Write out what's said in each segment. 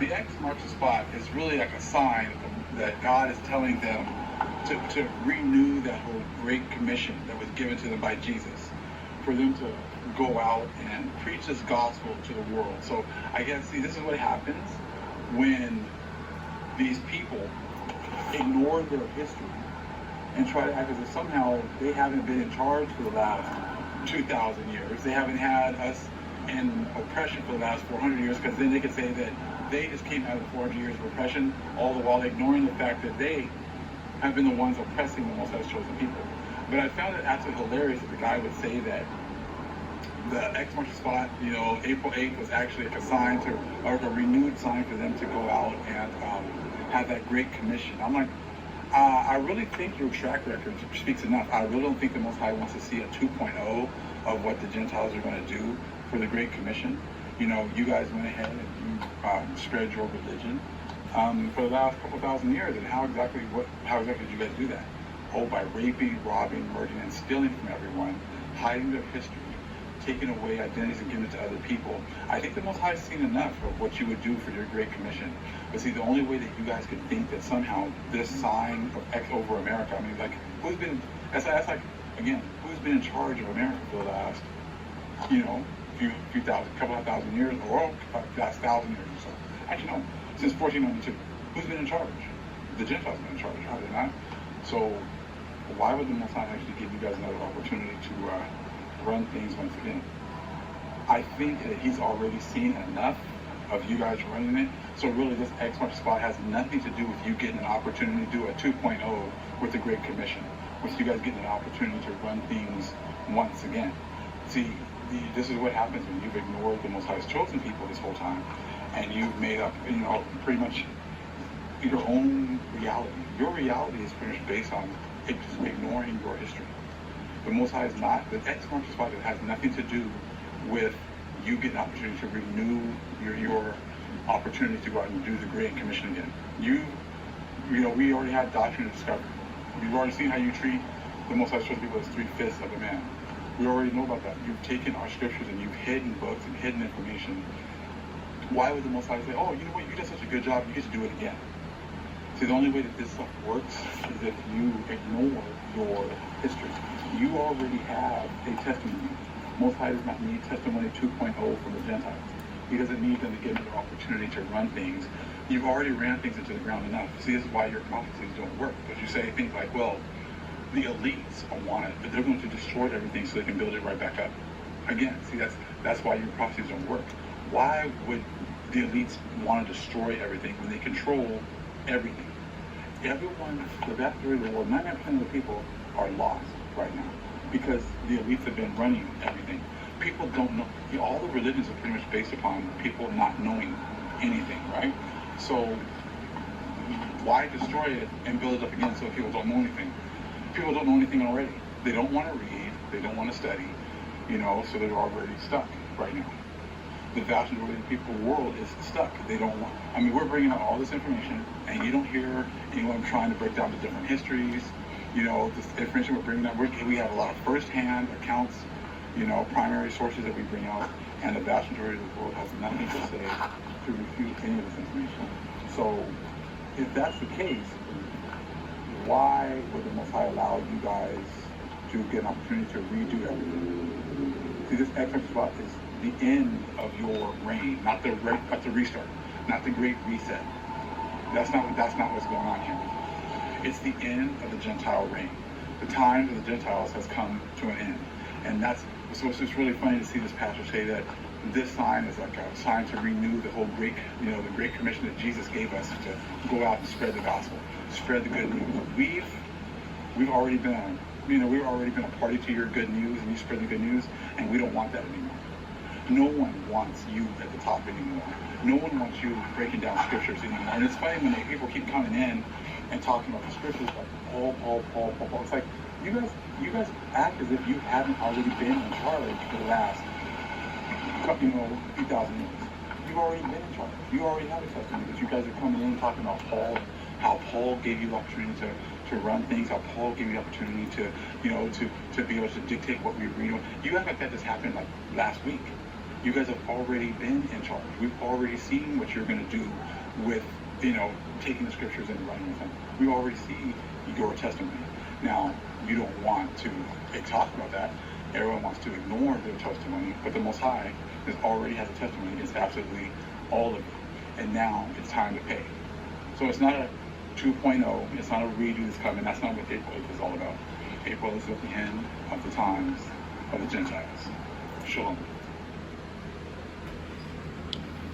The X marks the spot is really like a sign that God is telling them to renew that whole great commission that was given to them by Jesus, for them to go out and preach this gospel to the world. So I guess, see, this is what happens when these people ignore their history and try to act as if somehow they haven't been in charge for the last 2,000 years. They haven't had us in oppression for the last 400 years, because then they could say that they just came out of the 400 years of oppression, all the while ignoring the fact that they have been the ones oppressing the Most High's chosen people. But I found it absolutely hilarious that the guy would say that the X marks the spot, April 8th was actually like a sign to, or a renewed sign for them to go out and have that great commission. I'm like, I really think your track record speaks enough. I really don't think the Most High wants to see a 2.0 of what the Gentiles are going to do for the Great Commission. You guys went ahead and you spread your religion for the last couple thousand years. And how exactly did you guys do that? Oh, by raping, robbing, murdering, and stealing from everyone, hiding their history, taking away identities and giving it to other people. I think the Most High has seen enough of what you would do for your Great Commission. But see, the only way that you guys could think that somehow this sign of X over America, I mean, like, who's been in charge of America for the last, couple of thousand years, or last 1,000 years or so? Actually, no, since 1492. Who's been in charge? The Gentiles have been in charge, have they not? So why would the Most High actually give you guys another opportunity to run things once again? I think that he's already seen enough of you guys running it. So really, this X marks the spot has nothing to do with you getting an opportunity to do a 2.0 with the Great Commission, with you guys getting an opportunity to run things once again. See, this is what happens when you've ignored the Most High's chosen people this whole time, and you've made up, pretty much your own reality. Your reality is pretty much based on ignoring your history. The Most High is not, the X marks the spot has nothing to do with you getting an opportunity to renew your opportunity to go out and do the Great Commission again. We already had doctrine of discovery. We've already seen how you treat the Most High chosen people as 3/5 of a man. We already know about that. You've taken our scriptures and you've hidden books and hidden information. Why would the Most High say, oh, you know what, you did such a good job, you get to do it again? See, the only way that this stuff works is if you ignore your history. You already have a testimony. Most High does not need testimony 2.0 from the Gentiles. He doesn't need them to give them the opportunity to run things. You've already ran things into the ground enough. See, this is why your prophecies don't work. Because you say things like, well, the elites want it, but they're going to destroy everything so they can build it right back up. Again, see, that's why your prophecies don't work. Why would the elites want to destroy everything when they control everything? Everyone, the vast majority of the world, 99% of the people are lost right now because the elites have been running everything. People don't know. All the religions are pretty much based upon people not knowing anything, right? So why destroy it and build it up again so people don't know anything? People don't know anything already. They don't want to read. They don't want to study, so they're already stuck right now. The vast majority of the people in the world is stuck. They don't want, we're bringing out all this information, and you don't hear anyone trying to break down the different histories. This information we're bringing out, we have a lot of first-hand accounts, primary sources that we bring out, and the vast majority of the world has nothing to say to refute any of this information. So, if that's the case, why would the Most High allow you guys to get an opportunity to redo everything? See, this X marks the spot is the end of your reign, not the restart, not the great reset. That's not what's going on here. It's the end of the Gentile reign. The time of the Gentiles has come to an end, and so it's just really funny to see this pastor say that this sign is like a sign to renew the whole great, the Great Commission that Jesus gave us to go out and spread the gospel, spread the good news. We've already been, we've already been a party to your good news, and you spread the good news, and we don't want that anymore. No one wants you at the top anymore. No one wants you breaking down scriptures anymore. And it's funny when people keep coming in and talking about the scriptures like Paul. It's like you guys act as if you haven't already been in charge for the last, few thousand years. You've already been in charge. You already have a testimony. But you guys are coming in and talking about Paul, how Paul gave you the opportunity to run things, how Paul gave you the opportunity to be able to dictate what we read. You act like that just happened like last week. You guys have already been in charge. We've already seen what you're going to do with, taking the scriptures and running with them. We already see your testimony. Now, you don't want to talk about that. Everyone wants to ignore their testimony, but the Most High already has a testimony against absolutely all of you. And now it's time to pay. So it's not a 2.0. It's not a redo that's coming. That's not what April is all about. April is at the end of the times of the Gentiles. Shalom.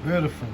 Beautiful.